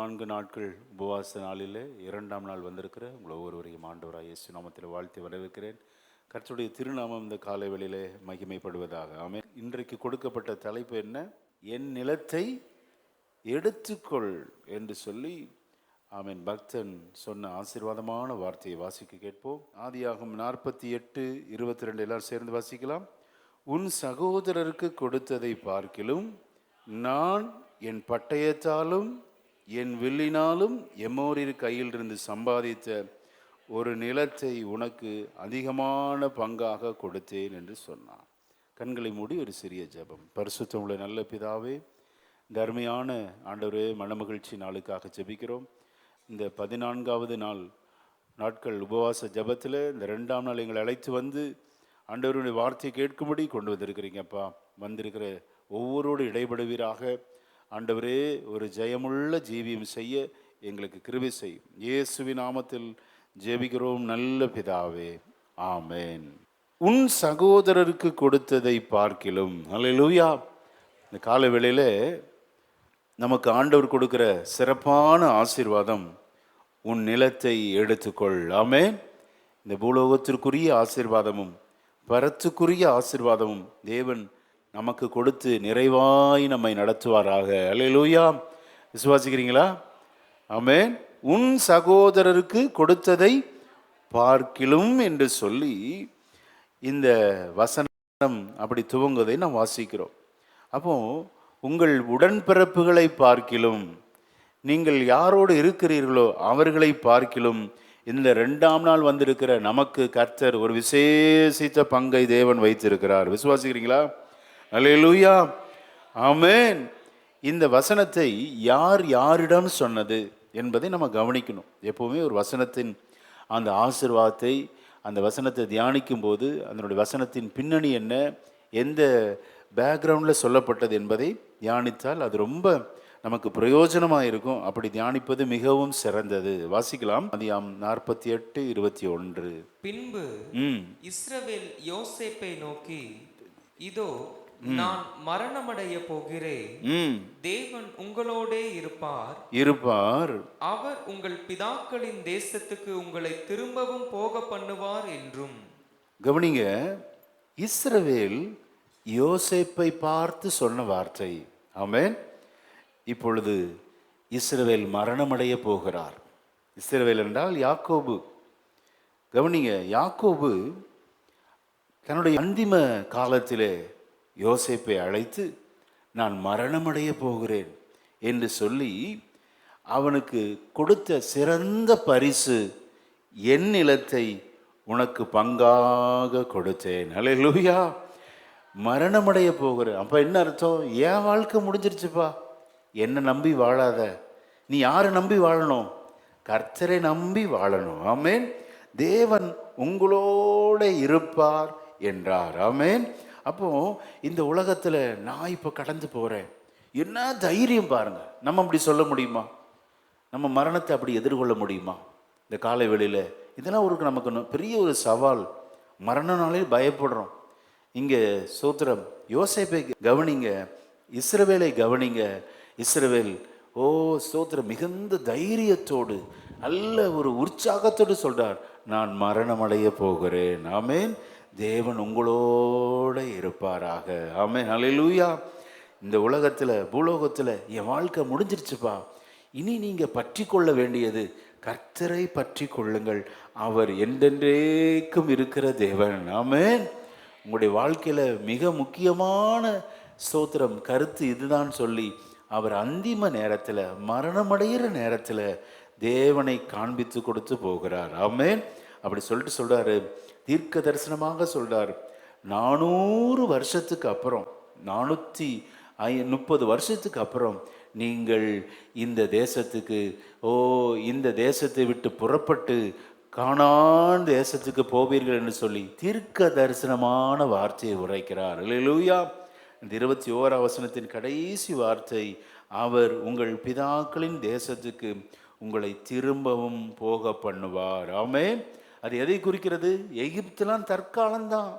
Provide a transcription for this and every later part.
14 நாட்கள் உபவாச நாளில் 2ஆம் நாள் வந்திருக்கிற உங்களை ஒவ்வொருவரையும் ஆண்டவராக இயேசு நாமத்தில் வாழ்த்தி வரவேற்கிறேன். கர்த்தருடைய திருநாமம் இந்த காலை வேளையிலே மகிமைப்படுவதாக. ஆமென். இன்றைக்கு கொடுக்கப்பட்ட தலைப்பு என்ன? என் நிலத்தை எடுத்துக்கொள் என்று சொல்லி ஆமென் பக்தன் சொன்ன ஆசீர்வாதமான வார்த்தையை வாசிக்க கேட்போம். ஆதியாகமம் 48:22 எல்லாரும் சேர்ந்து வாசிக்கலாம். உன் சகோதரருக்கு கொடுத்ததை பார்க்கிலும் நான் என் பட்டயத்தாலும் என் வில்லினாலும் எமோரியர் கையிலிருந்து சம்பாதித்த ஒரு நிலத்தை உனக்கு அதிகமான பங்காக கொடுத்தேன் என்று சொன்னான். கண்களை மூடி ஒரு சிறிய ஜெபம். பரிசுத்தம் உள்ள நல்ல பிதாவே, இந்த அருமையான ஆண்டவரே, மனமகிழ்ச்சி நாளுக்காக ஜெபிக்கிறோம். இந்த 14வது நாட்கள் உபவாச ஜெபத்தில் இந்த 2ஆம் நாள் எங்களை அழைத்து வந்து ஆண்டவருடைய வார்த்தையை கேட்கும்படி கொண்டு வந்திருக்கிறீங்கப்பா. வந்திருக்கிற ஒவ்வொருவரோடு இடைபடுவீராக. ஆண்டவரே, ஒரு ஜெயமுள்ள ஜீவியம் செய்ய எங்களுக்கு கிருபை செய்யும். இயேசுவின் நாமத்தில் ஜெபிக்கிறோம் நல்ல பிதாவே, ஆமென். உன் சகோதரருக்கு கொடுத்ததை பார்க்கிலும். அல்லேலூயா. இந்த கால வேளையில நமக்கு ஆண்டவர் கொடுக்கிற சிறப்பான ஆசீர்வாதம், உன் நிலத்தை எடுத்துக்கொள். ஆமென். இந்த பூலோகத்திற்குரிய ஆசீர்வாதமும் பரத்துக்குரிய ஆசீர்வாதமும் தேவன் நமக்கு கொடுத்து நிறைவாய் நம்மை நடத்துவாராக. அல்லேலூயா. விசுவாசிக்கிறீங்களா? ஆமென். உன் சகோதரருக்கு கொடுத்ததை பார்க்கிலும் என்று சொல்லி இந்த வசனம் அப்படி துவங்குவதை நாம் வாசிக்கிறோம். அப்போ உங்கள் உடன்பிறப்புகளை பார்க்கிலும், நீங்கள் யாரோடு இருக்கிறீர்களோ அவர்களை பார்க்கிலும், இந்த 2ஆம் நாள் வந்திருக்கிற நமக்கு கர்த்தர் ஒரு விசேஷித்த பங்கை தேவன் வைத்திருக்கிறார். விசுவாசிக்கிறீங்களா? அல்லேலூயா. ஆமென். இந்த வசனத்தை யார் யாரிடம் சொன்னது என்பதை நம்ம கவனிக்கணும். எப்போவுமே ஒரு வசனத்தின் அந்த ஆசீர்வாதத்தை, அந்த வசனத்தை தியானிக்கும் போது அதனுடைய வசனத்தின் பின்னணி என்ன, எந்த பேக்ரவுண்டில் சொல்லப்பட்டது என்பதை தியானித்தால் அது ரொம்ப நமக்கு பிரயோஜனமாக இருக்கும். அப்படி தியானிப்பது மிகவும் சிறந்தது. வாசிக்கலாம். ஆதியாகமம் 48:21. பின்பு இஸ்ரவேல் யோசேப்பை நோக்கி, இதோ நான் மரணமடைய போகிறேன், தேவன் உங்களோடே இருப்பார், அவர் உங்கள் பிதாக்களின் தேசத்துக்கு உங்களை திரும்பவும் போக பண்ணுவார் என்றும். கவனிங்க, இஸ்ரவேல் யோசேப்பை பார்த்து சொன்ன வார்த்தை. ஆமென். இப்பொழுது இஸ்ரவேல் மரணமடைய போகிறார். இஸ்ரவேல் என்றால் யாக்கோபு. கவனிங்க, யாக்கோபு தன்னுடைய அந்திம காலத்திலே யோசேப்பை அழைத்து, நான் மரணமடைய போகிறேன் என்று சொல்லி அவனுக்கு கொடுத்த சிறந்த பரிசு, என் நிலத்தை உனக்கு பங்காக கொடுத்தேன். அல்லேலூயா. மரணமடைய போகிறேன். அப்போ என்ன அர்த்தம்? என் வாழ்க்கை முடிஞ்சிருச்சுப்பா, என்னை நம்பி வாழாத. நீ யாரை நம்பி வாழணும்? கர்த்தரை நம்பி வாழணும். ஆமென். தேவன் உங்களோட இருப்பார் என்றார். ஆமென். அப்போ இந்த உலகத்தில் நான் இப்போ கடந்து போகிறேன், என்ன தைரியம் பாருங்க. நம்ம அப்படி சொல்ல முடியுமா? நம்ம மரணத்தை அப்படி எதிர்கொள்ள முடியுமா? இந்த காலை வேளையில் இதெல்லாம் ஒரு நமக்கு பெரிய ஒரு சவால். மரணனாலே பயப்படுறோம். இங்கே சோத்திரம், யோசேப்பை கவனிங்க, இஸ்ரவேலை கவனிங்க. இஸ்ரவேல் சோத்திரம் மிகுந்த தைரியத்தோடு நல்ல ஒரு உற்சாகத்தோடு சொல்றார், நான் மரணமடைய போகிறேன். ஆமென். தேவன் உங்களோட இருப்பாராக. ஆமென். அல்லேலூயா. இந்த உலகத்தில், பூலோகத்தில் என் வாழ்க்கை முடிஞ்சிருச்சுப்பா, இனி நீங்கள் பற்றி கொள்ள வேண்டியது கர்த்தரை பற்றி கொள்ளுங்கள், அவர் என்றென்றைக்கும் இருக்கிற தேவன். ஆமென். உங்களுடைய வாழ்க்கையில் மிக முக்கியமான ஸ்தோத்திரம் கருத்து இதுதான் சொல்லி அவர் அந்திம நேரத்தில், மரணமடைகிற நேரத்தில் தேவனை காண்பித்து கொடுத்து போகிறார். ஆமென். அப்படி சொல்லிட்டு சொல்றாரு, தீர்க்க தரிசனமாக சொல்றார், 400 வருஷத்துக்கு அப்புறம், 430 வருஷத்துக்கு அப்புறம் நீங்கள் இந்த தேசத்துக்கு இந்த தேசத்தை விட்டு புறப்பட்டு கானான் தேசத்துக்கு போவீர்கள் என்று சொல்லி தீர்க்க தரிசனமான வார்த்தையை உரைக்கிறார். அல்லேலூயா. இந்த 21ஆம் வசனத்தின் கடைசி வார்த்தை, அவர் உங்கள் பிதாக்களின் தேசத்துக்கு உங்களை திரும்பவும் போக பண்ணுவார். ஆமென். அது எதை குறிக்கிறது? எகிப்துலாம் தற்காலம்தான்.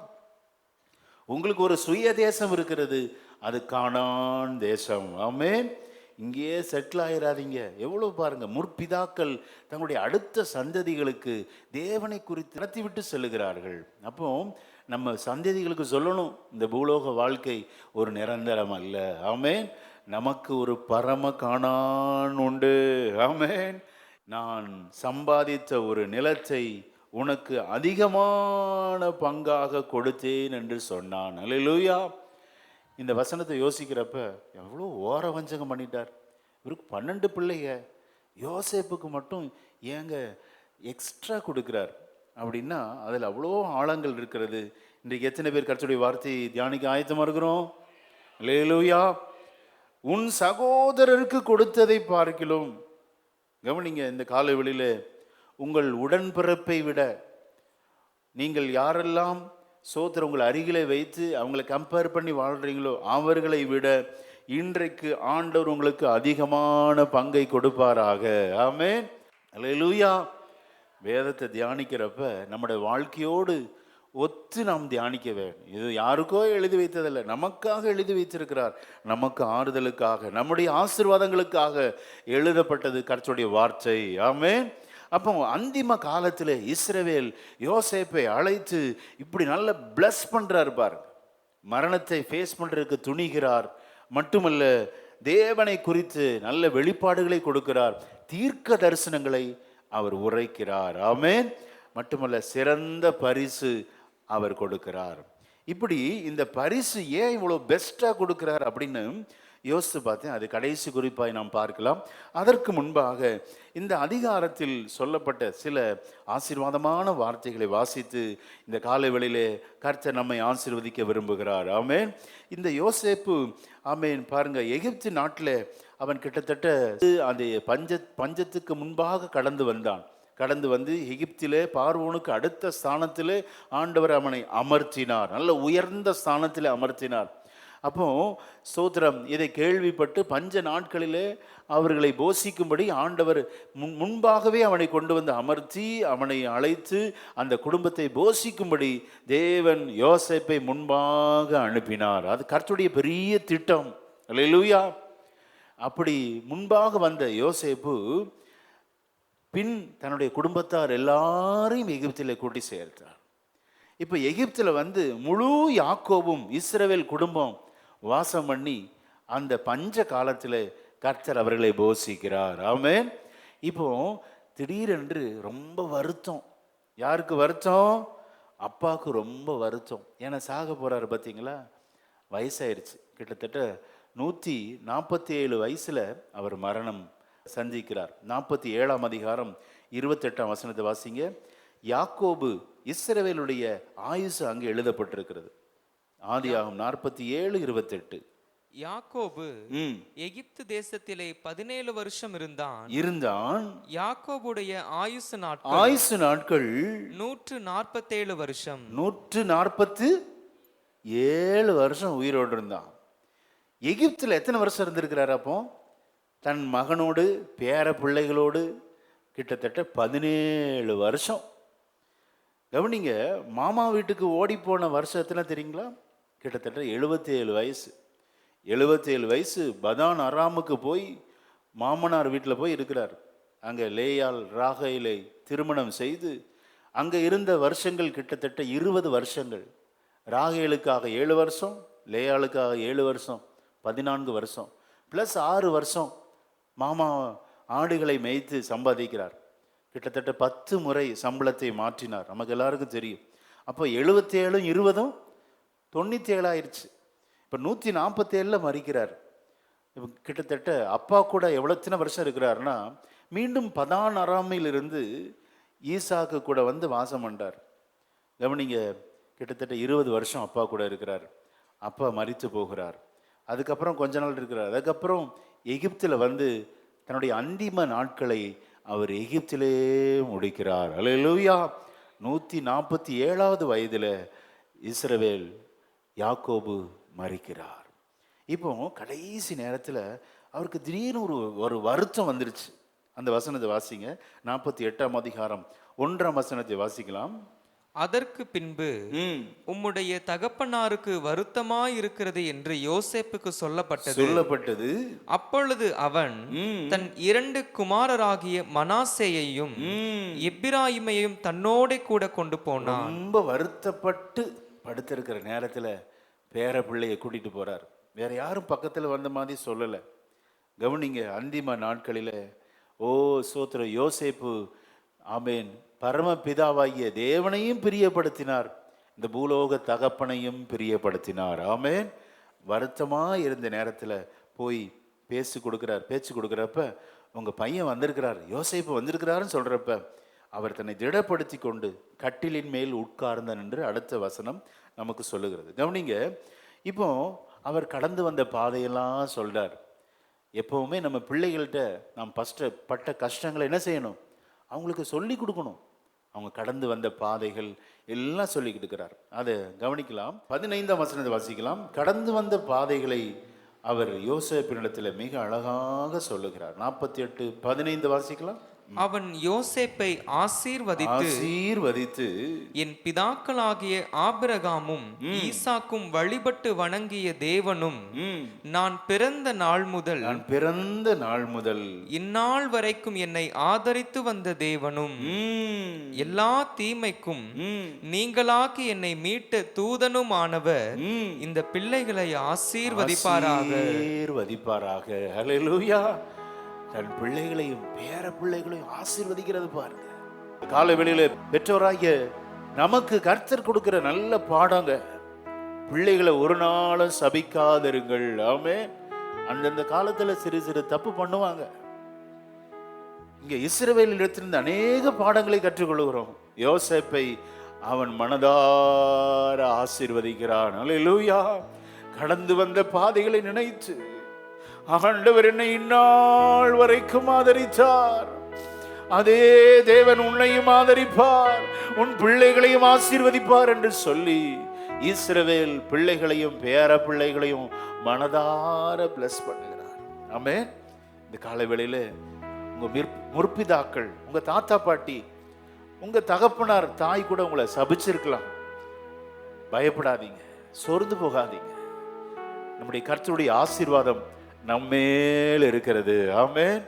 உங்களுக்கு ஒரு சுய தேசம் இருக்கிறது, அது கானான் தேசம். ஆமென். இங்கேயே செட்டில் ஆயிடாதீங்க. எவ்வளோ பாருங்க, முற்பிதாக்கள் தங்களுடைய அடுத்த சந்ததிகளுக்கு தேவனை குறித்து நடத்தி விட்டு செல்லுகிறார்கள். அப்போ நம்ம சந்ததிகளுக்கு சொல்லணும், இந்த பூலோக வாழ்க்கை ஒரு நிரந்தரம் அல்ல. ஆமென். நமக்கு ஒரு பரம காணான் உண்டு. ஆமென். நான் சம்பாதித்த ஒரு நிலத்தை உனக்கு அதிகமான பங்காக கொடுத்தேன் என்று சொன்னான். அல்லேலூயா. இந்த வசனத்தை யோசிக்கிறப்ப எவ்வளோ ஓர வஞ்சகம் பண்ணிட்டார். இவருக்கு 12 பிள்ளைங்க, யோசேப்புக்கு மட்டும் ஏங்க எக்ஸ்ட்ரா கொடுக்குறார் அப்படின்னா அதில் அவ்வளோ ஆழங்கள் இருக்கிறது. இன்றைக்கு எத்தனை பேர் கர்த்தருடைய வார்த்தையை தியானிக்க ஆயத்தமாக இருக்கிறோம்? அல்லேலூயா. உன் சகோதரருக்கு கொடுத்ததை பார்க்கிலும், கவனிங்க, இந்த காலை வெளியில் உங்கள் உடன்பிறப்பை விட நீங்கள் யாரெல்லாம் சோதர உங்கள் அருகிலே வைத்து அவங்களை கம்பேர் பண்ணி வாழ்கிறீங்களோ அவர்களை விட இன்றைக்கு ஆண்டவர் உங்களுக்கு அதிகமான பங்கை கொடுப்பாராக. ஆமென். அல்லேலூயா. வேதத்தை தியானிக்கிறப்ப நம்முடைய வாழ்க்கையோடு ஒத்து நாம் தியானிக்க வேண்டும். இது யாருக்கோ எழுதி வைத்ததில்லை, நமக்காக எழுதி வைத்திருக்கிறார். நமக்கு ஆறுதலுக்காக, நம்முடைய ஆசீர்வாதங்களுக்காக எழுதப்பட்டது கர்த்தருடைய வார்த்தை. ஆமென். அப்போ அந்திம காலத்தில் இஸ்ரவேல் யோசேப்பை அழைத்து இப்படி நல்ல பிளஸ் பண்ணுறார் பாருங்க. மரணத்தை ஃபேஸ் பண்ணுறதுக்கு துணிகிறார். மட்டுமல்ல, தேவனை குறித்து நல்ல வெளிப்பாடுகளை கொடுக்கிறார். தீர்க்க தரிசனங்களை அவர் உரைக்கிறார். ஆமென். மட்டுமல்ல, சிறந்த பரிசு அவர் கொடுக்கிறார். இப்படி இந்த பரிசு ஏன் இவ்வளோ பெஸ்ட்டாக கொடுக்கிறார் அப்படின்னு யோசித்து பார்த்தேன். அது கடைசி குறிப்பாய் நாம் பார்க்கலாம். அதற்கு முன்பாக இந்த அதிகாரத்தில் சொல்லப்பட்ட சில ஆசீர்வாதமான வார்த்தைகளை வாசித்து இந்த காலை வேளையிலே கர்த்தர் நம்மை ஆசீர்வதிக்க விரும்புகிறார். ஆமென். இந்த யோசேப்பு, ஆமென், பாருங்க, எகிப்து நாட்டில் அவன் கிட்டத்தட்ட அந்த பஞ்சத்துக்கு முன்பாக கடந்து வந்து எகிப்திலே பார்வோனுக்கு அடுத்த ஸ்தானத்திலே ஆண்டவர் அவனை அமர்த்தினார். நல்ல உயர்ந்த ஸ்தானத்திலே அமர்த்தினார். அப்போ ஸ்தோத்திரம், இதை கேள்விப்பட்டு பஞ்ச நாட்களிலே அவர்களை போஷிக்கும்படி ஆண்டவர் முன்பாகவே அவனை கொண்டு வந்து அமர்த்தி அவனை அழைத்து அந்த குடும்பத்தை போஷிக்கும்படி தேவன் யோசேப்பை முன்பாக அனுப்பினார். அது கர்த்தருடைய பெரிய திட்டம். அல்லேலூயா. அப்படி முன்பாக வந்த யோசேப்பு பின் தன்னுடைய குடும்பத்தார் எல்லாரையும் எகிப்திலே கூட்டி சேர்த்தார். இப்போ எகிப்தில் வந்து முழு யாக்கோபும் இஸ்ரவேல் குடும்பம் வாசம் பண்ணி அந்த பஞ்ச காலத்தில் கர்த்தர் அவர்களை போஷிக்கிறார். ஆமென். இப்போ திடீரென்று ரொம்ப வருத்தம். யாருக்கு வருத்தம்? அப்பாவுக்கு ரொம்ப வருத்தம். ஏன்னா சாக போகிறாரு பார்த்தீங்களா, வயசாயிருச்சு. கிட்டத்தட்ட 147 வயசில் அவர் மரணம் சந்திக்கிறார். 47ஆம் அதிகாரம் 28ஆம் வசனத்தை வாசிங்க. யாக்கோபு இஸ்ரவேலுடைய ஆயுசு அங்கே எழுதப்பட்டிருக்கிறது. ஆதியாகமம் 47:28. யாக்கோபு எகிப்து தேசத்திலே 17 வருஷம் இருந்தான். யாக்கோபுடைய ஆயுசு நாட்கள் 147 வருஷம். 147 வருஷம் உயிரோடு இருந்தான். எகிப்தில் எத்தனை வருஷம் இருந்திருக்கிறார்? அப்போ தன் மகனோடு பேர பிள்ளைகளோடு கிட்டத்தட்ட 17 வருஷம். கவனிங்க, மாமா வீட்டுக்கு ஓடி போன வருஷம் எத்தனை தெரியுங்களா? கிட்டத்தட்ட 77 வயசு. 77 வயசு பதான் அராமுக்கு போய் மாமனார் வீட்டில் போய் இருக்கிறார். அங்கே லேயால் ராகேலை திருமணம் செய்து அங்கே இருந்த வருஷங்கள் கிட்டத்தட்ட 20 வருஷங்கள். ராகேலுக்காக 7 வருஷம், லேயாளுக்காக 7 வருஷம், 14 வருஷம் ப்ளஸ் 6 வருஷம் மாமா ஆடுகளை மேய்த்து சம்பாதிக்கிறார். கிட்டத்தட்ட 10 முறை சம்பளத்தை மாற்றினார். நமக்கு எல்லாருக்கும் தெரியும். அப்போ 77 20 97 ஆயிடுச்சு. இப்போ 147 மறிக்கிறார். இப்போ கிட்டத்தட்ட அப்பா கூட எவ்வளோத்தின வருஷம் இருக்கிறாருன்னா, மீண்டும் பதான் அராமையிலிருந்து ஈசாக்கு கூட வந்து வாசம் பண்ணார். கவனிங்க, கிட்டத்தட்ட 20 வருஷம் அப்பா கூட இருக்கிறார். அப்பா மரித்து போகிறார். அதுக்கப்புறம் கொஞ்ச நாள் இருக்கிறார். அதுக்கப்புறம் எகிப்தில் வந்து தன்னுடைய அந்திம நாட்களை அவர் எகிப்திலே முடிக்கிறார். அல்லேலூயா. 147வது வயதில் இஸ்ரவேல் யாக்கோபு மரிக்கிறார். இப்போ கடைசி நேரத்தில் அவருக்கு திடீர்னு ஒரு வருத்தம் வந்துருச்சு. அந்த வசனத்தை வாசிங்க. 48ஆம் அதிகாரம் 1ஆம் வசனத்தை வாசிக்கலாம். அதற்கு பின்பு உம்முடைய தகப்பனாருக்கு வருத்தமாயிருக்கிறது என்று யோசேப்புக்கு சொல்லப்பட்டது. அப்பொழுது அவன் தன் 2 குமாரராகிய மனாசேயையும் எப்பிராயிமையும் தன்னோட கூட கொண்டு போனான். ரொம்ப வருத்தப்பட்டு படுத்திருக்கிற நேரத்துல பேர பிள்ளையை கூட்டிட்டு போறார். வேற யாரும் பக்கத்துல வந்த மாதிரி சொல்லல. கவனிங்க, அந்திம நாட்களில சோத்திர யோசேப்பு ஆமேன் பரமபிதாவாகிய தேவனையும் பிரியப்படுத்தினார், இந்த பூலோக தகப்பனையும் பிரியப்படுத்தினார். ஆமேன். வருத்தமா இருந்த நேரத்துல போய் பேச்சு கொடுக்குறப்ப உங்க பையன் வந்திருக்கிறார், யோசேப்பு வந்திருக்கிறாருன்னு சொல்றப்ப அவர் தன்னை திடப்படுத்தி கொண்டு கட்டிலின் மேல் உட்கார்ந்தான் என்று அடுத்த வசனம் நமக்கு சொல்லுகிறது. கவனிங்க, இப்போ அவர் கடந்து வந்த பாதையெல்லாம் சொல்றார். எப்பவுமே நம்ம பிள்ளைகள்கிட்ட நாம் பட்ட கஷ்டங்களை என்ன செய்யணும்? அவங்களுக்கு சொல்லி கொடுக்கணும். அவங்க கடந்து வந்த பாதைகள் எல்லாம் சொல்லி கொடுக்கிறார். அதை கவனிக்கலாம். 15ஆம் வசனத்தை வாசிக்கலாம். கடந்து வந்த பாதைகளை அவர் யோசேப்பினிடத்தில் மிக அழகாக சொல்லுகிறார். 48:15 வாசிக்கலாம். அவன் யோசேப்பை ஆசீர்வதித்து என் பிதாக்களாகிய ஆபிரகாமும் ஈசாக்கும் வழிபட்டு வணங்கிய தேவனும் நான் பிறந்த நாள் முதல் இந்நாள் வரைக்கும் என்னை ஆதரித்து வந்த தேவனும் எல்லா தீமைக்கும் நீங்களாக்கி என்னை மீட்ட தூதனுமானவர் இந்த பிள்ளைகளை ஆசீர்வதிப்பாராக. ஹல்லேலூயா. தன் பிள்ளைகளையும் பேர பிள்ளைகளையும் ஆசீர்வதிக்கிறது பாருங்க. காலை வெளியில பெற்றோராகிய நமக்கு கர்த்தர் கொடுக்கிற நல்ல பாடங்க. பிள்ளைகளை ஒரு நாளும் சபிக்காதிருங்கள். ஆமென். அந்தந்த காலத்துல சிறு சிறு தப்பு பண்ணுவாங்க. இங்க இஸ்ரவேலில் இடத்திலிருந்து அநேக பாடங்களை கற்றுக்கொள்கிறோம். யோசேப்பை அவன் மனதார ஆசீர்வதிக்கிறான். அல்லேலூயா. கடந்து வந்த பாதைகளை நினைத்து ஆண்டவர் என்னை இந்நாள் வரைக்கும் ஆதரித்தார், அதே தேவன் உன்னையும் ஆதரிப்பார், உன் பிள்ளைகளையும் ஆசீர்வதிப்பார் என்று சொல்லி இஸ்ரவேல் பிள்ளைகளையும் பேர பிள்ளைகளையும் மனதார பிளஸ் பண்ணுகிறார். ஆமென். இந்த காலை வேளையில உங்க முற்பிதாக்கள், உங்க தாத்தா பாட்டி, உங்க தகப்பனார் தாய் கூட உங்களை சபிச்சிருக்கலாம். பயப்படாதீங்க, சோர்ந்து போகாதீங்க. நம்முடைய கர்த்தருடைய ஆசீர்வாதம் நம்மேல் இருக்கிறது. ஆமென்.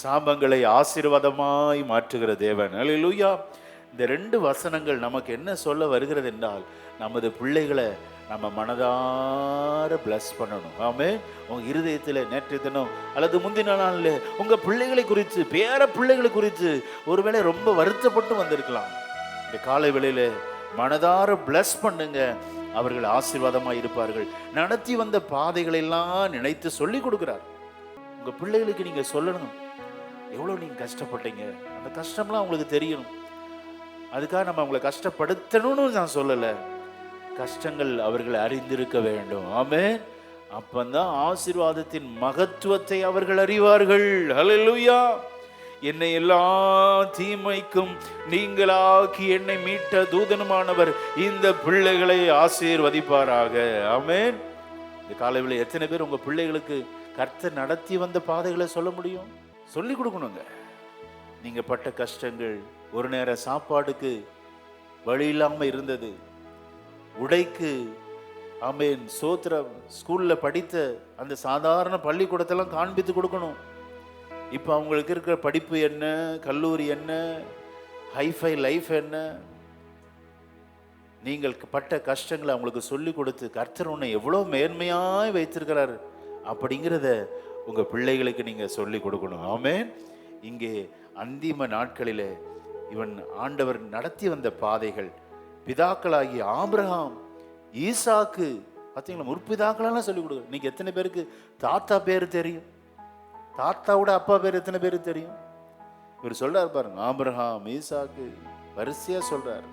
சாபங்களை ஆசீர்வாதமாய் மாற்றுகிற தேவன். அல்லேலூயா. இந்த 2 வசனங்கள் நமக்கு என்ன சொல்ல வருகிறது என்றால், நமது பிள்ளைகளை நம்ம மனதார பிளஸ் பண்ணணும். ஆமென். உங்க இருதயத்தில் நேற்று தினம் அல்லது முந்தின நாள்ல உங்க பிள்ளைகளை குறித்து, பேர பிள்ளைகளை குறித்து ஒருவேளை ரொம்ப வருத்தப்பட்டு வந்திருக்கலாம். இந்த காலை வேளையில மனதார பிளஸ் பண்ணுங்க. அவர்கள் ஆசீர்வாதமாக இருப்பார்கள். நடத்தி வந்த பாதைகளை எல்லாம் நினைத்து சொல்லி கொடுக்கிறார். உங்க பிள்ளைகளுக்கு நீங்க சொல்லணும், எவ்வளவு நீங்க கஷ்டப்பட்டீங்க, அந்த கஷ்டம்லாம் உங்களுக்கு தெரியணும். அதுக்காக நம்ம அவங்களை கஷ்டப்படுத்தணும்னு நான் சொல்லல, கஷ்டங்கள் அவர்கள் அறிந்திருக்க வேண்டும். ஆமென். அப்பந்தான் ஆசீர்வாதத்தின் மகத்துவத்தை அவர்கள் அறிவார்கள். ஹல்லேலூயா. என்னை எல்லா தீமைக்கும் நீங்களாக்கி என்னை மீட்ட தூதனுமானவர் இந்த பிள்ளைகளை ஆசீர்வதிப்பாராக. ஆமென். இந்த காலையில் எத்தனை பேர் உங்க பிள்ளைகளுக்கு கர்த்தர் நடத்தி வந்த பாதைகளை சொல்ல முடியும்? சொல்லி கொடுக்கணுங்க. நீங்க பட்ட கஷ்டங்கள், ஒரு நேர சாப்பாடுக்கு வழி இல்லாம இருந்தது, உடைக்கு ஆமென் சோத்திரம், ஸ்கூல்ல படித்த அந்த சாதாரண பள்ளிக்கூடத்தெல்லாம் காண்பித்து கொடுக்கணும். இப்போ அவங்களுக்கு இருக்கிற படிப்பு என்ன, கல்லூரி என்ன, ஹைஃபை லைஃப் என்ன, நீங்கள் பட்ட கஷ்டங்களை அவங்களுக்கு சொல்லி கொடுத்து கர்த்தர் உன்னை எவ்வளோ மேன்மையாய் வைத்திருக்கிறார் அப்படிங்கிறத உங்கள் பிள்ளைகளுக்கு நீங்கள் சொல்லி கொடுக்கணும். ஆமென். இங்கே அந்திம நாட்களில் இவன் ஆண்டவர் நடத்தி வந்த பாதைகள், பிதாக்களாகிய ஆபிரகாம், ஈசாக்கு, பார்த்தீங்களா, முற்பிதாக்களெல்லாம் சொல்லி கொடுக்குற. இன்னைக்கு எத்தனை பேருக்கு தாத்தா பேர் தெரியும்? தாத்தாவோட அப்பா பேர் எத்தனை பேருக்கு தெரியும்? இவர் சொல்றாரு பாருங்க, ஆபிரகாம், ஈசாக்கு, வரிசையா சொல்றாரு.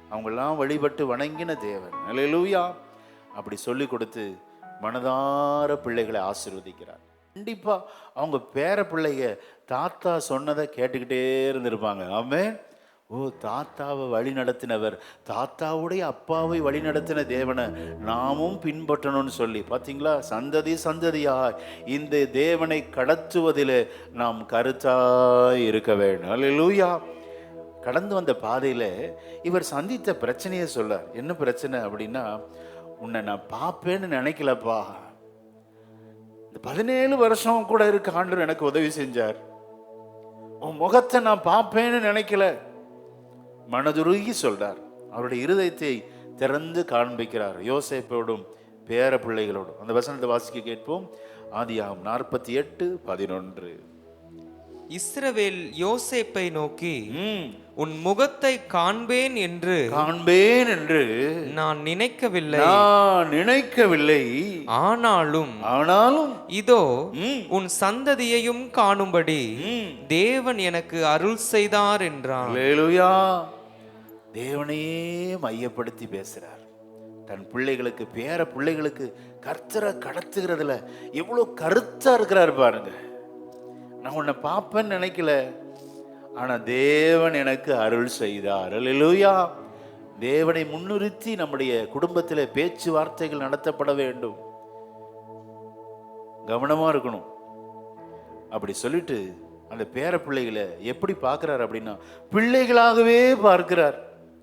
அவங்கெல்லாம் வழிபட்டு வணங்கின தேவன். அல்லேலூயா. அப்படி சொல்லி கொடுத்து மனதார பிள்ளைகளை ஆசீர்வதிக்கிறார். கண்டிப்பா அவங்க பேர பிள்ளைங்க தாத்தா சொன்னதை கேட்டுக்கிட்டே இருந்திருப்பாங்க. ஆமென். தாத்தாவை வழி நடத்தினவர், தாத்தாவுடைய அப்பாவை வழி நடத்தின தேவனை நாமும் பின்பற்றணும்னு சொல்லி, பார்த்தீங்களா, சந்ததி சந்ததியாக இந்த தேவனை கடத்துவதில் நாம் கருத்தாய் இருக்க வேண்டும். அல்லேலூயா. கடந்து வந்த பாதையில இவர் சந்தித்த பிரச்சனையை சொல்றார். என்ன பிரச்சனை அப்படின்னா, உன்னை நான் பார்ப்பேன்னு நினைக்கலப்பா. இந்த 17 வருஷம் கூட இருக்க ஆண்டவர் எனக்கு உதவி செஞ்சார். உன் முகத்தை நான் பார்ப்பேன்னு நினைக்கல. மனதுருகி சொல்றார். அவருடைய இருதயத்தை திறந்து காண்பிக்கிறார் யோசேப்போடும் பேர பிள்ளைகளோடும். அந்த வசனத்தை வாசிக்க கேட்போம். ஆதியாகமம் 48:11. இஸ்ரவேல் யோசேப்பை நோக்கி, உன் முகத்தை காண்பேன் என்று நான் நினைக்கவில்லை. ஆனாலும் இதோ உன் சந்ததியையும் காணும்படி தேவன் எனக்கு அருள் செய்தார் என்றான். அல்லேலூயா. தேவனையே மையப்படுத்தி பேசுறார். தன் பிள்ளைகளுக்கு, பேர பிள்ளைகளுக்கு கர்த்தரை கடத்துகிறதுல எவ்வளவு கருத்தா இருக்கிறார் பாருங்க. நான் உன்னை பார்ப்பேன்னு நினைக்கல, ஆனா தேவன் எனக்கு அருள் செய்தார். அல்லேலூயா. தேவனை முன்னிறுத்தி நம்முடைய குடும்பத்தில் பேச்சுவார்த்தைகள் நடத்தப்பட வேண்டும். கவனமா இருக்கணும். அப்படி சொல்லிட்டு அந்த பேர பிள்ளைகளை எப்படி பார்க்கிறார் அப்படின்னா, பிள்ளைகளாகவே பார்க்கிறார்.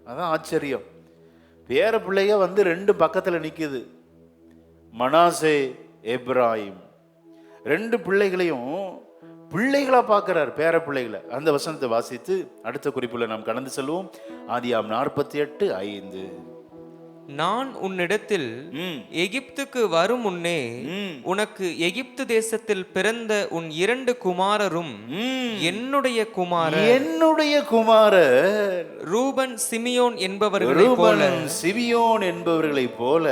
அதான் ஆச்சரியம். பேர பிள்ளைக வந்து 2 பக்கத்துல நிக்குது, மனாசே, எப்ராயிம். 2 பிள்ளைகளையும் பிள்ளைகளா பார்க்கிறார், பேர பிள்ளைகளை. அந்த வசனத்தை வாசித்து அடுத்த குறிப்புல நாம் கடந்து செல்வோம். ஆதியாகமம் 48:5. நான் உன்னிடத்தில் எகிப்துக்கு வரும் முன்னே உனக்கு எகிப்து தேசத்தில் பிறந்த உன் 2 குமாரரும் என்னுடைய குமாரர் ரூபன் சிமியோன் என்பவர்களைப் போல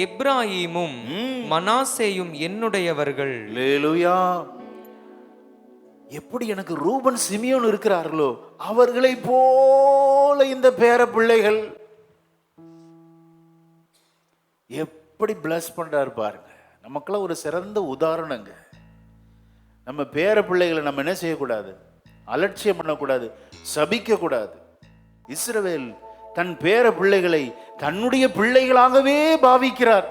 எப்ராயீமும் மனாசேயும் என்னுடையவர்கள். அல்லேலூயா. எப்படி எனக்கு ரூபன் சிமியோன் இருக்கிறார்களோ அவர்களை போல இந்த பேர பிள்ளைகள். எப்படி பிளஸ் பண்றாரு பாருங்க. நமக்கெல்லாம் ஒரு சிறந்த உதாரணங்க. நம்ம பேர பிள்ளைகளை நம்ம என்ன செய்யக்கூடாது, அலட்சியம் பண்ணக்கூடாது, சபிக்க கூடாது. இஸ்ரவேல் தன் பேர பிள்ளைகளை தன்னுடைய பிள்ளைகளாகவே பாவிக்கிறார்.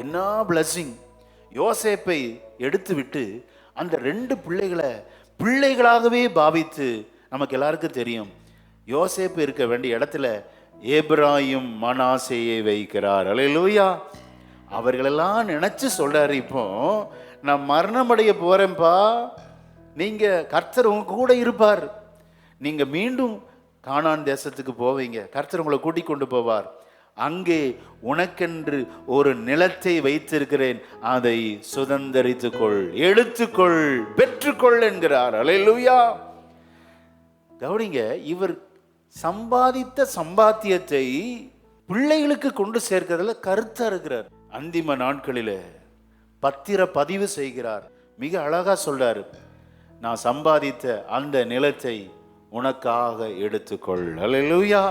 என்ன பிளஸிங். யோசேப்பை எடுத்து விட்டு அந்த 2 பிள்ளைகளை பிள்ளைகளாகவே பாவித்து, நமக்கு எல்லாருக்கும் தெரியும், யோசேப்பு இருக்க வேண்டிய இடத்துல எப்ராயிம் மனாசேயை வைக்கிறார். அல்லேலூயா. அவர்களெல்லாம் நினைச்சு சொல்றாரு, இப்போ நான் மரணம் அடைய போறேன்பா, நீங்க கர்த்தர் உங்க கூட இருப்பார், நீங்க மீண்டும் கானான் தேசத்துக்கு போவீங்க, கர்த்தர் உங்களை கூட்டிக் கொண்டு போவார், அங்கே உனக்கென்று ஒரு நிலத்தை வைத்திருக்கிறேன், அதை சுதந்தரித்துக்கொள், எடுத்துக்கொள், பெற்றுக்கொள் என்கிறார். அல்லேலூயா. கவனிங்க, இவர் சம்பாதித்த சம்பாத்தியத்தை பிள்ளைகளுக்கு கொண்டு சேர்க்கிறதுல கருத்தா இருக்கிறார். அந்திம நாட்களில் பத்திர பதிவு செய்கிறார். மிக அழகா சொல்றாரு, நான் சம்பாதித்த அந்த நிலத்தை உனக்காக எடுத்துக்கொள். அல்லேலூயா.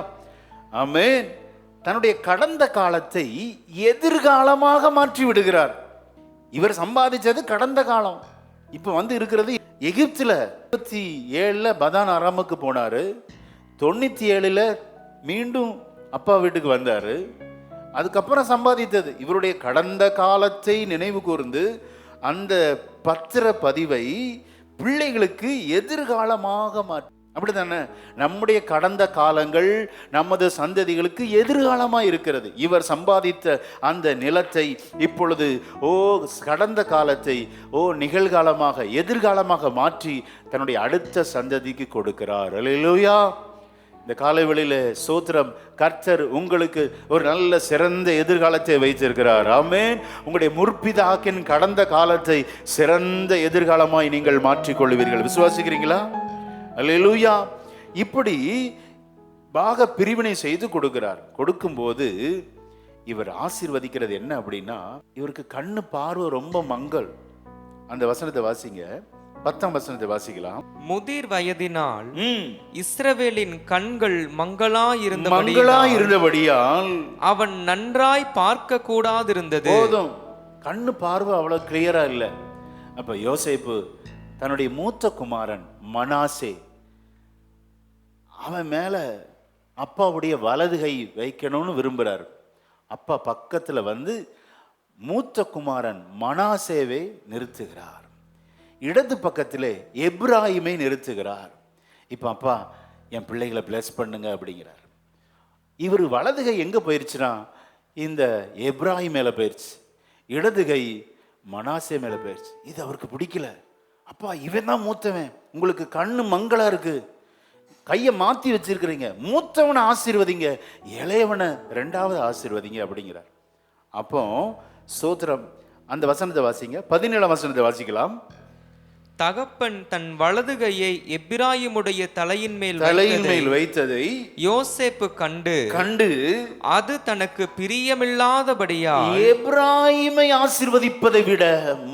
ஆமென். தன்னுடைய கடந்த காலத்தை எதிர்காலமாக மாற்றி விடுகிறார். இவர் சம்பாதிச்சது கடந்த காலம். இப்ப வந்து இருக்கிறது எகிப்துல. 27 பதான் அராமுக்கு போனாரு. 97 மீண்டும் அப்பா வீட்டுக்கு வந்தாரு. அதுக்கப்புறம் சம்பாதித்தது இவருடைய கடந்த காலத்தை நினைவு கூர்ந்து அந்த பத்திர பதிவை பிள்ளைகளுக்கு எதிர்காலமாக மாற்றி. அப்படித்தானே நம்முடைய கடந்த காலங்கள் நமது சந்ததிகளுக்கு எதிர்காலமாக இருக்கிறது. இவர் சம்பாதித்த அந்த நிலத்தை இப்பொழுது கடந்த காலத்தை நிகழ்காலமாக எதிர்காலமாக மாற்றி தன்னுடைய அடுத்த சந்ததிக்கு கொடுக்கிறார். அல்லேலூயா. இந்த காலைவெளியில சோத்திரம், கர்த்தர் உங்களுக்கு ஒரு நல்ல சிறந்த எதிர்காலத்தை வைத்திருக்கிறார். ஆமென். உங்களுடைய முற்பிதாக்கின் கடந்த காலத்தை சிறந்த எதிர்காலமாய் நீங்கள் மாற்றிக்கொள்வீர்கள். விசுவாசிக்கிறீங்களா? அல்லேலூயா. இப்படி பாக பிரிவினை செய்து கொடுக்கிறார். கொடுக்கும்போது இவர் ஆசீர்வதிக்கிறது என்ன அப்படின்னா, இவருக்கு கண்ணு பார்வை ரொம்ப மங்கள். அந்த வசனத்தை வாசிங்க, 10ஆம் வசனத்தை வாசிக்கலாம். முதிர் வயதினால் இஸ்ரவேலின் கண்கள் மங்களா இருந்தபடியால் அவன் நன்றாய் பார்க்க கூடாதிருந்தது. போதும், கண்ணு பார்வை அவ்வளவு கிளியரா இல்லை. அப்ப யோசேப்பு தன்னுடைய மூத்த குமாரன் மனாசே, அவன் மேல அப்பாவுடைய வலது கை வைக்கணும்னு விரும்புறார். அப்பா பக்கத்துல வந்து மூத்த குமாரன் மனாசேவை நிறுத்துகிறார். இடது பக்கத்திலே எப்ராயிமை நிறுத்துகிறார். இப்போ அப்பா என் பிள்ளைகளை பிளஸ் பண்ணுங்க அப்படிங்கிறார். இவர் வலது கை எங்கே போயிடுச்சுன்னா இந்த எப்ராஹிம் மேலே போயிடுச்சு, இடது கை மனாசே மேலே போயிடுச்சு. இது அவருக்கு பிடிக்கல. அப்பா இவன் தான் மூத்தவன், உங்களுக்கு கண்ணு மங்களா இருக்கு, கையை மாற்றி வச்சிருக்கிறீங்க, மூத்தவனை ஆசீர்வதிங்க, இளையவனை ரெண்டாவது ஆசீர்வதிங்க அப்படிங்கிறார். அப்போ சோத்திரம், அந்த வசனத்தை வாசிங்க, 17ஆம் வசனத்தை வாசிக்கலாம். தகப்பன் தன் வலது கையை எப்பிராயிமுடைய தலையின் மேல் வைத்ததை யோசேப்பு கண்டு அது தனக்கு பிரியமில்லாதபடியா எப்பிராயிமை ஆசீர்வதிப்பதை விட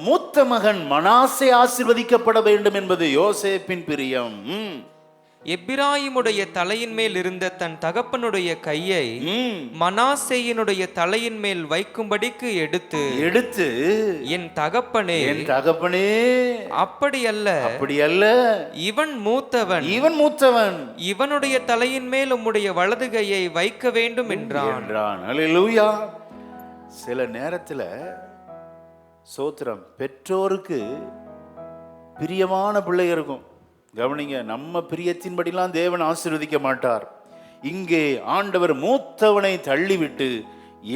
மூத்த மகன் மனாசே ஆசீர்வதிக்கப்பட வேண்டும் என்பது யோசேப்பின் பிரியம். எப்பிராயிமுடைய தலையின் மேல் இருந்த தன் தகப்பனுடைய கையை மனாசேயினுடைய தலையின் மேல் வைக்கும்படிக்கு எடுத்து என் தகப்பனே அப்படி அல்ல, இவன் மூத்தவன், இவனுடைய தலையின் மேல் உம்முடைய வலது கையை வைக்க வேண்டும் என்றான். அல்லேலூயா. சில நேரத்துல சோத்திரம், பெற்றோருக்கு பிரியமான பிள்ளை இருக்கும். கவனிங்க, நம்ம பிரியத்தின்படிலாம் தேவன் ஆசீர்வதிக்க மாட்டார். இங்கே ஆண்டவர் மூத்தவனை தள்ளிவிட்டு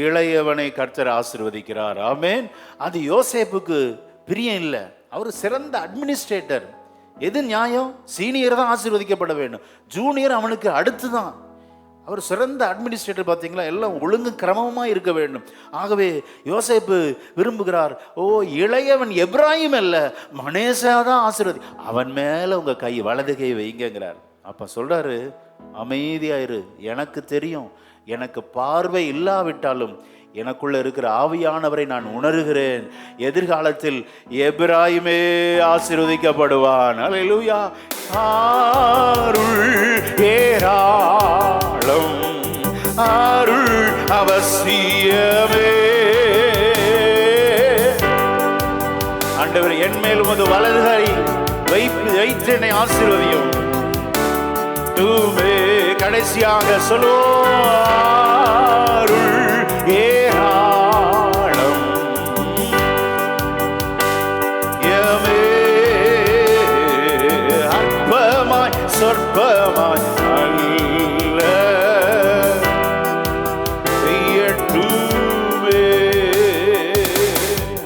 இளையவனை கர்த்தர் ஆசீர்வதிக்கிறார். ஆமென். அது யோசேப்புக்கு பிரியம் இல்லை. அவர் சிறந்த அட்மினிஸ்ட்ரேட்டர். எது நியாயம்? சீனியர் தான் ஆசீர்வதிக்கப்பட வேண்டும், ஜூனியர் அவனுக்கு அடுத்து தான். அவர் சிறந்த அட்மினிஸ்ட்ரேட்டர். பார்த்தீங்களா, எல்லாம் ஒழுங்கு கிரமமாக இருக்க வேண்டும். ஆகவே யோசேப்பு விரும்புகிறார், ஓ இளையவன் எப்ராஹிம் அல்ல, மனேசா தான் ஆசீர்வதி, அவன் மேலே உங்கள் கை வலது கை வைங்கிறார். அப்போ சொல்கிறாரு, அமைதியாயிரு, எனக்கு தெரியும், எனக்கு பார்வை இல்லாவிட்டாலும் எனக்குள்ள இருக்கிற ஆவியானவரை நான் உணர்கிறேன், எதிர்காலத்தில் எப்ராஹிமே ஆசீர்வதிக்கப்படுவான். அல்லேலூயா. அருள் ஏராளம், அருள் அவசியமே. ஆண்டவர் என் மேல் உமது வலது கை வைத்து என்னை ஆசீர்வதியும். கடைசியாக சொல்லுவோம், அருள் ஏராளம், அற்பமாய் சொற்பமாய் அல்ல,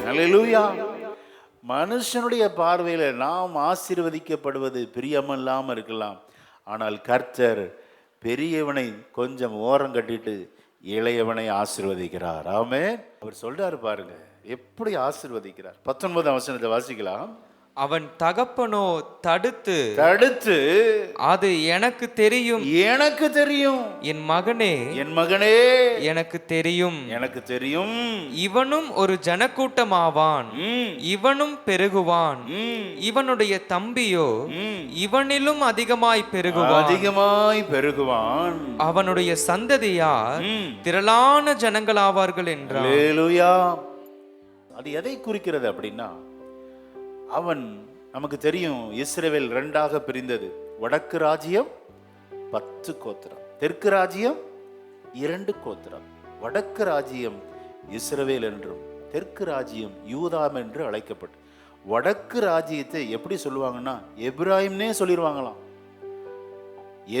அல்லேலூயா. மனுஷனுடைய பார்வையில நாம் ஆசீர்வதிக்கப்படுவது பிரியமில்லாம இருக்கலாம். ஆனால் கர்த்தர் பெரியவனை கொஞ்சம் ஓரம் கட்டிட்டு இளையவனை ஆசீர்வதிக்கிறார். ஆமென். அவர் சொல்றாரு பாருங்க, எப்படி ஆசீர்வதிக்கிறார். 19ஆம் வசனத்தை வாசிக்கலாம். அவன் தகப்பனோ தடுத்து அது எனக்கு தெரியும், என் மகனே எனக்கு தெரியும், இவனும் ஒரு ஜனக்கூட்டமாவான், இவனும் பெருகுவான், இவனுடைய தம்பியோ இவனிலும் அதிகமாய் பெருகுவான், அவனுடைய சந்ததியார் திரளான ஜனங்களாவார்கள் என்றார். அல்லேலூயா. அது எதை குறிக்கிறது அப்படின்னா, அவன் நமக்கு தெரியும், இஸ்ரவேல் 2ஆக பிரிந்தது. வடக்கு ராஜ்யம் 10 கோத்திரம், தெற்கு ராஜ்யம் 2 கோத்திரம். வடக்கு ராஜ்யம் இஸ்ரவேல் என்றும் தெற்கு ராஜ்யம் யூதாம் என்று அழைக்கப்பட்டு, வடக்கு ராஜ்யத்தை எப்படி சொல்லுவாங்கன்னா எப்ராஹிம்னே சொல்லிடுவாங்களாம்,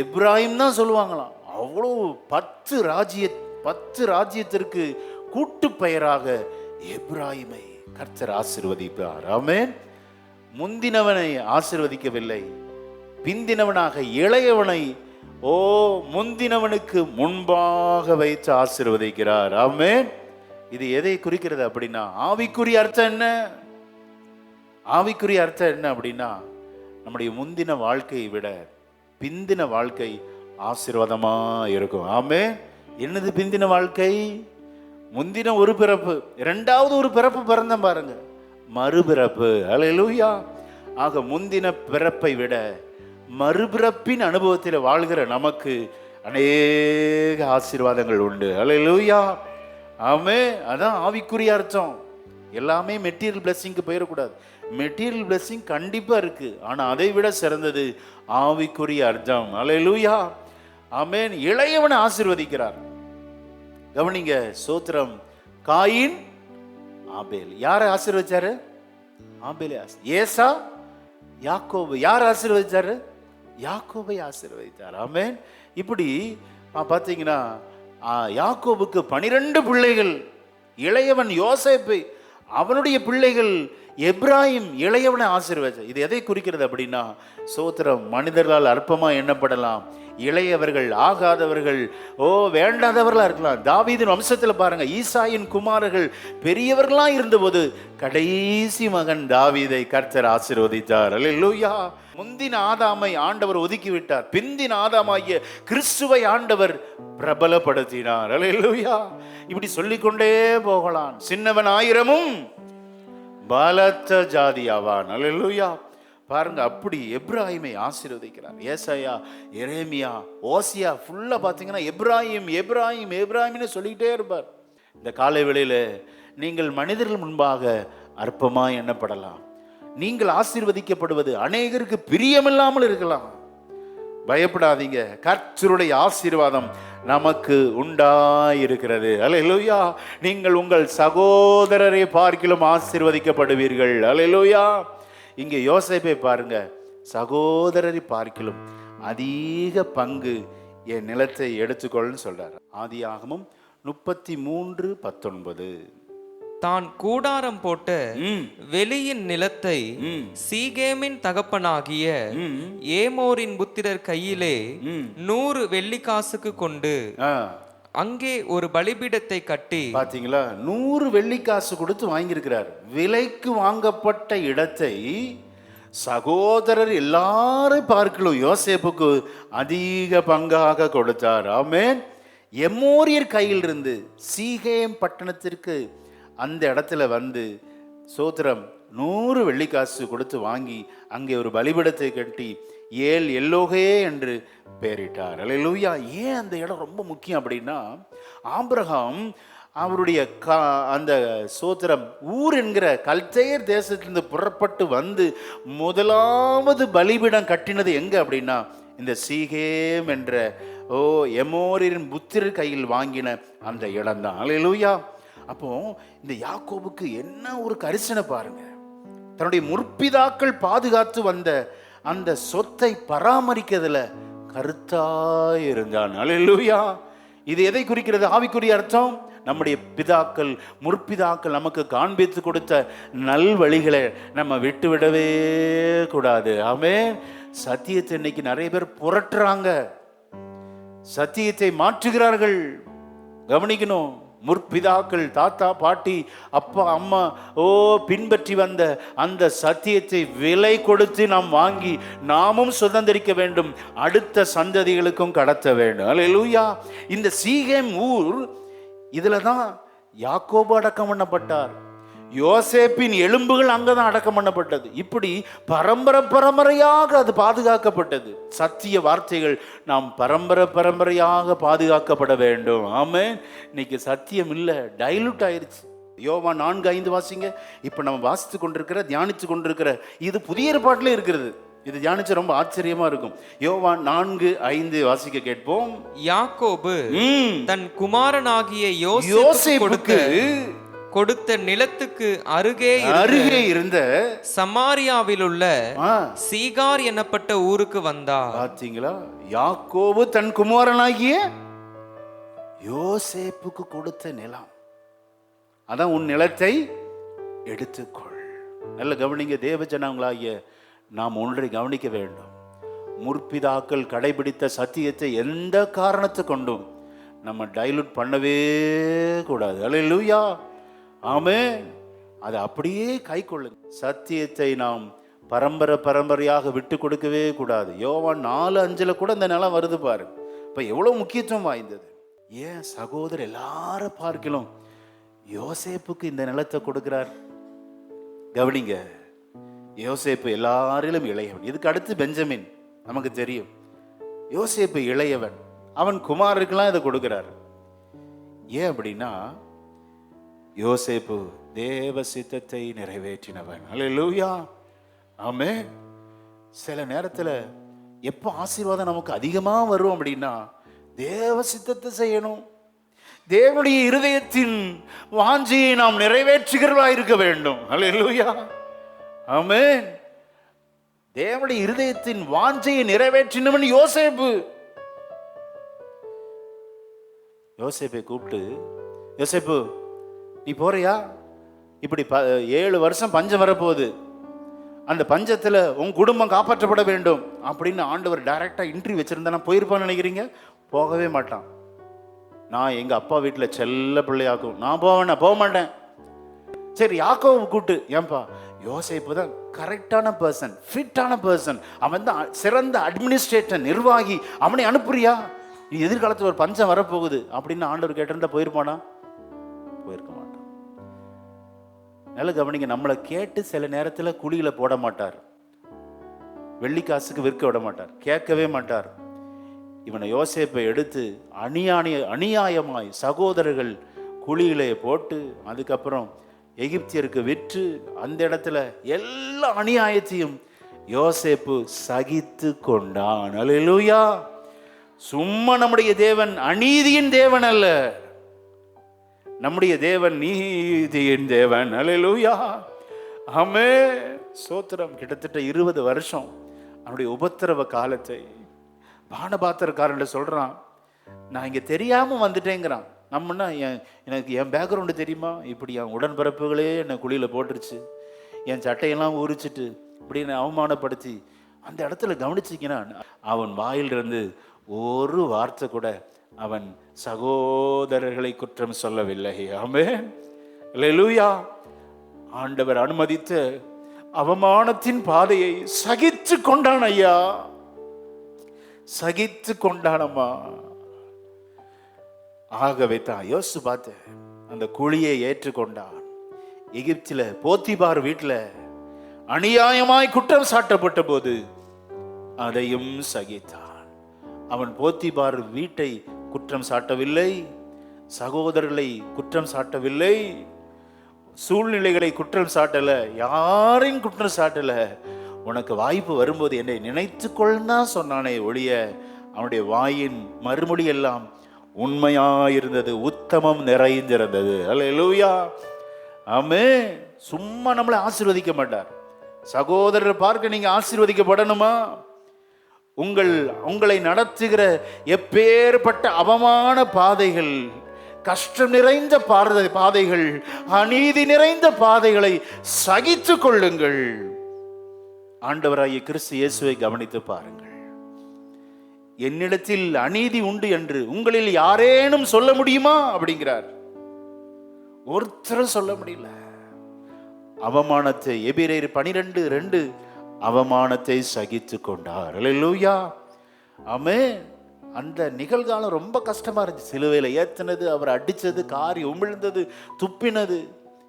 எப்ராஹிம் தான் சொல்லுவாங்களாம். அவ்வளோ 10 ராஜ்யத்திற்கு கூட்டு பெயராக எப்ராஹிமை கர்த்தர் ஆசீர்வதிப்பார். ஆமென். முந்தினவனை ஆசீர்வதிக்கவில்லை, பிந்தினவனாக இளையவனை முந்தினவனுக்கு முன்பாக வைத்து ஆசீர்வதிக்கிறார். ஆமென். இது எதை குறிக்கிறது அப்படின்னா, ஆவிக்குரிய அர்த்தம் என்ன? ஆவிக்குரிய அர்த்தம் என்ன அப்படின்னா, நம்முடைய முந்தின வாழ்க்கையை விட பிந்தின வாழ்க்கை ஆசீர்வாதமா இருக்கும். ஆமென். என்னது பிந்தின வாழ்க்கை? முந்தின ஒரு பிறப்பு, 2வது ஒரு பிறப்பு பிறந்த பாருங்க, மறுபிறப்பு. அல்லேலூயா. ஆக முந்தின பிறப்பை விட மறுபிறப்பின் அனுபவத்தில் வாழ்கிற நமக்கு அநேக ஆசீர்வாதங்கள் உண்டு. அல்லேலூயா. ஆமென். அதான் ஆவிக்குரிய அர்த்தம். எல்லாமே மெட்டீரியல் பிளெஸிங்க்கு போயிடக்கூடாது. மெட்டீரியல் பிளெஸிங் கண்டிப்பா இருக்கு, ஆனா அதை விட சிறந்தது ஆவிக்குரிய அர்த்தம். அல்லேலூயா. ஆமென். இளையவனை ஆசீர்வதிக்கிறார். கவனிங்க, சோத்திரம். காயின் ஆபேல். யாரை ஆசீர்வதிச்சாரு? ஆபேல். ஏசா யாக்கோபு. யார் ஆசீர்வதிச்சாரு? யாக்கோபை ஆசீர்வதித்தார். ஆமென். இப்படி பார்த்தீங்கன்னா யாக்கோபுக்கு 12 பிள்ளைகள். இளையவன் யோசேப்பு, அவனுடைய பிள்ளைகள் எப்ராஹிம் இளையவனை ஆசீர்வதித்தார். இது எதை குறிக்கிறது அப்படின்னா, சோத்திரம், மனிதர்களால் அற்பமா எண்ணப்படலாம், இளையவர்கள் ஆகாதவர்கள், வேண்டாதவர்களா இருக்கலாம். தாவீதின் வம்சத்தில் பாருங்க, ஈசாயின் குமாரர்கள் பெரியவர்களா இருந்தபோது கடைசி மகன் தாவீதை கர்த்தர் ஆசீர்வதித்தார். அல்லேலூயா. முந்தின ஆதாமை ஆண்டவர் ஒதுக்கி விட்டார், பிந்தின ஆதாமாகிய கிறிஸ்துவை ஆண்டவர் பிரபலப்படுத்தினார். அல்லேலூயா. இப்படி சொல்லிக்கொண்டே போகலாம். சின்னவன் 1000ம் பலத்த ஜாதியாவான். அல்லேலூயா. பாருங்க, அப்படி எப்ராஹிமை ஆசீர்வதிக்கிறார். ஏசாயா, எரேமியா, ஓசியா ஃபுல்லா பார்த்தீங்கன்னா எப்ராஹிம் எப்ராஹிம் எப்ராஹிம்னு சொல்லிக்கிட்டே இருப்பார். இந்த காலை வேளையில நீங்கள் மனிதர்கள் முன்பாக அற்பமாய் எண்ணப்படலாம். நீங்கள் ஆசீர்வதிக்கப்படுவது அநேகருக்கு பிரியமில்லாமல் இருக்கலாம். பயப்படாதீங்க, கர்த்தருடைய ஆசீர்வாதம் நமக்கு உண்டாயிருக்கிறது. அல்லேலூயா. நீங்கள் உங்கள் சகோதரரை பார்க்கிலும் ஆசீர்வதிக்கப்படுவீர்கள். அல்லேலூயா. இங்கே யோசேப்பை பாருங்க, சகோதரரை பார்க்கிலும் அதிக பங்கு என் நிலத்தை எடுத்துக்கொள்னு சொல்றார். ஆதியாகமம் 33:19. தான் கூடாரம் போட்ட வெளியின் நிலத்தை சீகேமின் தகப்பனாகிய ஏமோரின் புத்திரர் கையிலே 100 வெள்ளிக்காசுக்கு கொண்டு அங்கே ஒரு பலிபீடத்தை கட்டி. பாத்தீங்களா, 100 வெள்ளிக்காசு கொடுத்து வாங்கியிருக்கிறார். விலைக்கு வாங்கப்பட்ட இடத்தை சகோதரர் எல்லாரும் பார்க்கலாம் யோசேப்புக்கு அதிக பங்காக கொடுத்தார். ஆமென். எமோரியர் கையில் இருந்து சீகேம் பட்டணத்திற்கு அந்த இடத்துல வந்து சோத்திரம் 100 வெள்ளிக்காசு கொடுத்து வாங்கி அங்கே ஒரு பலிபீடத்தை கட்டி எல்லோகே என்று பெயரிட்டார். அல்லேலூயா. ஏன் அந்த இடம் ரொம்ப முக்கியம் அப்படின்னா, ஆபிரகாம் அவருடைய அந்த சோத்திரம் ஊர் என்கிற கல்தேயர் தேசத்திலிருந்து புறப்பட்டு வந்து முதலாவது பலிபீடம் கட்டினது எங்க அப்படின்னா, இந்த சீகேம் என்ற எமோரின் புத்திரர் கையில் வாங்கின அந்த இடம் தான். அல்லேலூயா. அப்போ இந்த யாக்கோபுக்கு என்ன ஒரு கரிசனை பாருங்க. தன்னுடைய முற்பிதாக்கள் பாதுகாத்து வந்த அந்த சொத்தை பராமரிக்கிறதுல கருத்தாய் இருந்தான். அல்லேலூயா. இது எதை குறிக்கிறது? ஆவிக்குரிய அர்த்தம், நம்முடைய பிதாக்கள் முற்பிதாக்கள் நமக்கு காண்பித்து கொடுத்த நல் வழிகளை நம்ம விட்டு விடவே கூடாது. ஆமென். சத்தியத்தை இன்னைக்கு நிறைய பேர் புரட்டுறாங்க, சத்தியத்தை மாற்றுகிறார்கள். கவனிக்கணும். முற்பிதாக்கள் தாத்தா பாட்டி அப்பா அம்மா பின்பற்றி வந்த அந்த சத்தியத்தை விலை கொடுத்து நாம் வாங்கி நாமும் சுதந்திரிக்க வேண்டும், அடுத்த சந்ததிகளுக்கும் கடத்த வேண்டும். அல்லேலூயா. இந்த சீகேம் ஊர், இதுல தான் யாக்கோபு அடக்கம் பண்ணப்பட்டார். யோசேப்பின் எலும்புகள் அங்கதான் அடக்கம் பண்ணப்பட்டது. இப்படி பரம்பரையாக அது பாதுகாக்கப்பட்டது. சத்திய வார்த்தைகள் நாம் பரம்பரையாக பாதுகாக்கப்பட வேண்டும். ஆமென். இன்னைக்கு சத்தியம் இல்லை, டைலூட் ஆயிருச்சு. யோவான் 4:5 வாசிங்க. இப்ப நம்ம வாசித்து கொண்டிருக்கிற தியானித்து கொண்டிருக்கிற இது புதிய ஏற்பாட்டிலே இருக்கிறது. இது தியானிச்சு ரொம்ப ஆச்சரியமா இருக்கும். யோவான் 4:5 வாசிக்க கேட்போம். யாக்கோபு தன் குமாரனாகிய யோசேப்புக்கு கொடுத்த நிலத்துக்கு அருகே இருந்த சமாரியாவில் உள்ள சீகார் எனப்பட்ட ஊருக்கு வந்தார். பாத்தீங்களா, யாக்கோபு தன் குமாரனாகிய யோசேப்புக்கு கொடுத்த நிலம். அதான் உன் நிலத்தை எடுத்துக்கொள். நல்ல கவனிங்க தேவஜனங்களாகிய நாம் ஒன்றை கவனிக்க வேண்டும். முற்பிதாக்கள் கடைபிடித்த சத்தியத்தை எந்த காரணத்தை கொண்டும் நம்ம டைலூட் பண்ணவே கூடாது. அல்லேலூயா. ஆமென். அதை அப்படியே கை கொள்ளுங்க. சத்தியத்தை நாம் பரம்பரையாக விட்டு கொடுக்கவே கூடாது. யோவான் 4:5 கூட இந்த நிலம் வருது பாருங்க. இப்ப எவ்வளவு முக்கியத்துவம் வாய்ந்தது. ஏன் சகோதரர் எல்லாரும் பார்க்கலாம் யோசேப்புக்கு இந்த நிலத்தை கொடுக்கிறார். கவனிங்க, யோசேப்பு எல்லாரிலும் இளையவன். இதுக்கு அடுத்து பெஞ்சமின் நமக்கு தெரியும். யோசேப்பு இளையவன், அவன் குமாரருக்கெல்லாம் இதை கொடுக்கிறார். ஏன் அப்படின்னா, யோசேப்பு தேவ சித்தத்தை நிறைவேற்றினவன். அல்லேலூயா. ஆமென். சில நேரத்தில் எப்போ ஆசீர்வாதம் நமக்கு அதிகமாக வரும் அப்படின்னா, தேவ சித்தத்தை செய்யணும். தேவனுடைய இருதயத்தின் வாஞ்சியை நாம் நிறைவேற்றுகிறவா இருக்க வேண்டும். அல்லேலூயா. ஆமென். தேவனுடைய இருதயத்தின் வாஞ்சையை நிறைவேற்றினவன் யோசேப்பு. யோசேப்பை கூப்பிட்டு, யோசேப்பு நீ போறியா? இப்படி 7 வருஷம் பஞ்சம் வரப்போகுது, அந்த பஞ்சத்தில் உன் குடும்பம் காப்பாற்றப்பட வேண்டும் அப்படின்னு ஆண்டவர் டைரக்டாக இன்டர்வியூ வச்சிருந்தா போயிருப்பான்னு நினைக்கிறீங்க? போகவே மாட்டான். நான் எங்கள் அப்பா வீட்டில் செல்ல பிள்ளையாக்கும், நான் போக மாட்டேன். சரி, யாக்கோவை கூப்பிட்டு, ஏன்பா யோசேப்பு தான் கரெக்டான பர்சன், ஃபிட்டான பர்சன், அவன் தான் சிறந்த அட்மினிஸ்ட்ரேட்டர், நிர்வாகி, அவனை அனுப்புறியா? நீ எதிர்காலத்தில் ஒரு பஞ்சம் வரப்போகுது அப்படின்னு ஆண்டவர் கேட்டிருந்தா போயிருப்பானா? போயிருக்க மாட்டான். நல்ல கவனிங்க, நம்மளை கேட்டு சில நேரத்தில் குழியில போட மாட்டார், வெள்ளிக்காசுக்கு விற்க விட மாட்டார், கேட்கவே மாட்டார். இவனை யோசேப்பை எடுத்து அநியாயமாய் சகோதரர்கள் குழியிலே போட்டு, அதுக்கப்புறம் எகிப்தியருக்கு விற்று, அந்த இடத்துல எல்லா அநியாயத்தையும் யோசேப்பு சகித்து கொண்டான். அல்லேலூயா. சும்மா நம்முடைய தேவன் அநீதியின் தேவன் அல்ல, நம்முடைய தேவன் நீதியின் தேவன். அல்லேலூயா. ஆமென். சோத்திரம். கிட்டத்தட்ட 20 வருஷம் அவனுடைய உபத்திரவ காலத்தை பானபாத்திரக்காரன் சொல்றான், நான் இங்க தெரியாம வந்துட்டேங்கிறான். நம்மனா எனக்கு என் பேக்ரவுண்டு தெரியுமா? இப்படி என் உடன்பிறப்புகளே என்னை குழியில் போட்டுருச்சு, என் சட்டையெல்லாம் உரிச்சிட்டு இப்படி என்னை அவமானப்படுத்தி. அந்த இடத்துல கவனிச்சிங்கன்னா அவன் வாயிலிருந்து ஒரு வார்த்தை கூட அவன் சகோதரர்களை குற்றம் சொல்லவில்லை. ஆமென். அல்லேலூயா. ஆண்டவர் அனுமதித்த அவமானத்தின் பாதையை சகித்து கொண்டான் ஐயா, சகித்து கொண்டானம்மா. ஆகவே தான் யோசு பார்த்து அந்த குழியை ஏற்றுக்கொண்டான். எகிப்தில போத்திபார் வீட்டில் அநியாயமாய் குற்றம் சாட்டப்பட்ட போது அதையும் சகித்தான். அவன் போத்திபார் வீட்டை குற்றம் சாட்டவில்லை, சகோதரர்களை குற்றம் சாட்டவில்லை, சூழ்நிலைகளை குற்றம் சாட்டல, யாரையும் குற்றம் சாட்டல. உனக்கு வாய்ப்பு வரும்போது என்னை நினைத்துக்கொள்ளா சொன்னானே ஒழிய அவனுடைய வாயின் மறுமொழி எல்லாம் உண்மையாயிருந்தது, உத்தமம் நிறைந்திருந்தது. அல்லேலூயா. ஆமென். சும்மா நம்மளை ஆசீர்வதிக்க மாட்டார். சகோதரர் பார்க்க நீங்க ஆசீர்வதிக்கப்படணுமா? உங்களை நடத்துகிற எப்பேற்பட்ட அவமான பாதைகள், கஷ்டம் நிறைந்த பாதைகள், அநீதி நிறைந்த பாதைகளை சகித்து கொள்ளுங்கள். ஆண்டவராகிய கிறிஸ்து இயேசுவை கவனித்து பாருங்கள். என்னிடத்தில் அநீதி உண்டு என்று உங்களில் யாரேனும் சொல்ல முடியுமா அப்படிங்கிறார். ஒருத்தரும் சொல்ல முடியல. அவமானத்தை, எபிரேயர் 12:2, அவமானத்தை சகித்து கொண்டார். அல்லேலூயா. ஆமென். அந்த நிகழ்காலம் ரொம்ப கஷ்டமா இருந்துச்சு. சிலுவையில் ஏத்தினது, அவர் அடிச்சது, காரி உமிழ்ந்தது, துப்பினது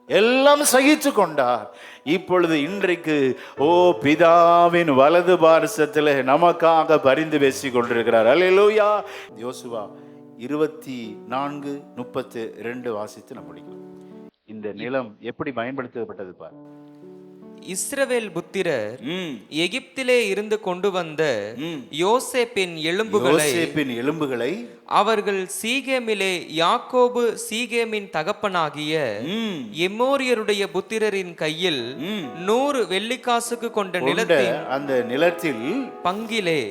எல்லாம் சகித்து கொண்டார். இப்பொழுது இன்றைக்கு பிதாவின் வலது பார்சத்தில் நமக்காக பரிந்து பேசி கொண்டிருக்கிறார். அல்லேலூயா. யோசுவா 24:32 வாசித்து நம்ம படிக்கலாம். இந்த நிலம் எப்படி பயன்படுத்தப்பட்டது பார். இஸ்ரவேல் புத்திரர் எகிப்திலே இருந்து கொண்டு வந்த யோசேப்பின் எலும்புகளை அவர்கள் சீகேமிலே யாக்கோபு சீகேமின் தகப்பனாகிய எமோரியருடைய புத்திரரின் கையில் 100 வெள்ளிக்காசுக்கு கொண்ட அந்த நிலத்தில் பங்கிலே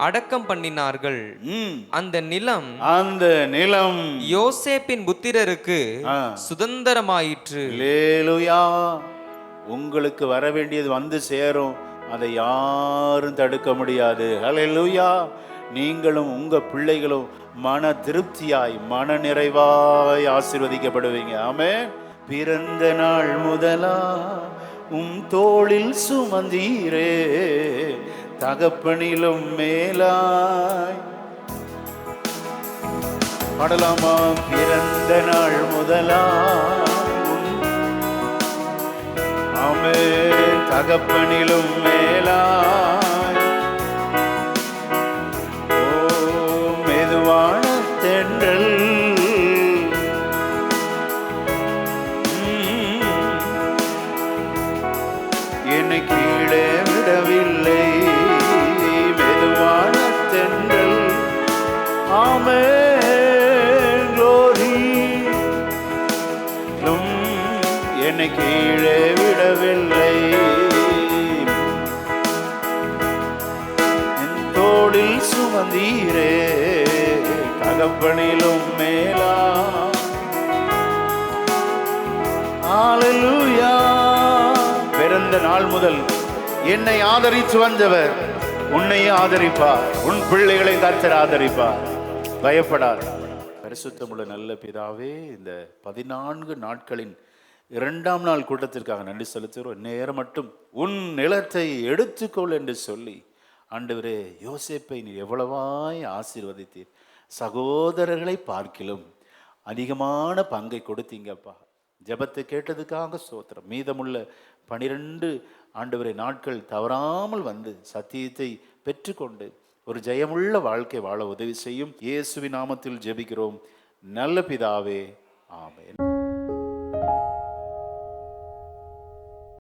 அடக்கம் பண்ணினார்கள். அந்த நிலம் யோசேப்பின் புத்திரருக்கு சுதந்திரமாயிற்று. அல்லேலூயா. உங்களுக்கு வர வேண்டியது வந்து சேரும், அதை யாரும் தடுக்க முடியாது. அல்லேலூயா. நீங்களும் உங்க பிள்ளைகளும் மன திருப்தியாய், மன நிறைவாய் ஆசீர்வதிக்கப்படுவீங்க. ஆமென். பிறந்த நாள் முதலா தோளில் சுமந்தீரே, தகப்பனிலும் மேலாய் பாடலாமா? பிறந்த நாள் முதலா தகப்பனிலும் மேலாய் மெதுவான தென்றல் என்னை கீழே விடவில்லை. மெதுவான தென்றல். ஆமென். க்ளோரி. என்னை கீழே விடவில்லை. தோளில் சுமந்தீரே, தகப்பனிலும் மேலா. ஹalleluya. பிறந்த நாள் முதல் என்னை ஆதரித்து வந்தவர் உன்னையும் ஆதரிப்பார், உன் பிள்ளைகளை கர்த்தர் ஆதரிப்பார். பயப்படார். பரிசுத்தமுள்ள நல்ல பிதாவே, இந்த 14 நாட்களின் 2ஆம் நாள் கூட்டத்திற்காக நன்றி செலுத்துகிறோம். நேரம் மட்டும் உன் நிலத்தை எடுத்துக்கொள் என்று சொல்லி ஆண்டவரே, யோசேப்பை நீ எவ்வளவாய் ஆசீர்வதித்தீர். சகோதரர்களை பார்க்கிலும் அதிகமான பங்கை கொடுத்தீங்கப்பா. ஜெபத்தை கேட்டதுக்காக ஸ்தோத்திரம். மீதமுள்ள 12 ஆண்டவரை நாட்கள் தவறாமல் வந்து சத்தியத்தை பெற்றுக்கொண்டு ஒரு ஜெயமுள்ள வாழ்க்கை வாழ உதவி செய்யும். இயேசுவின் நாமத்தில் ஜெபிக்கிறோம் நல்ல பிதாவே, ஆமென்.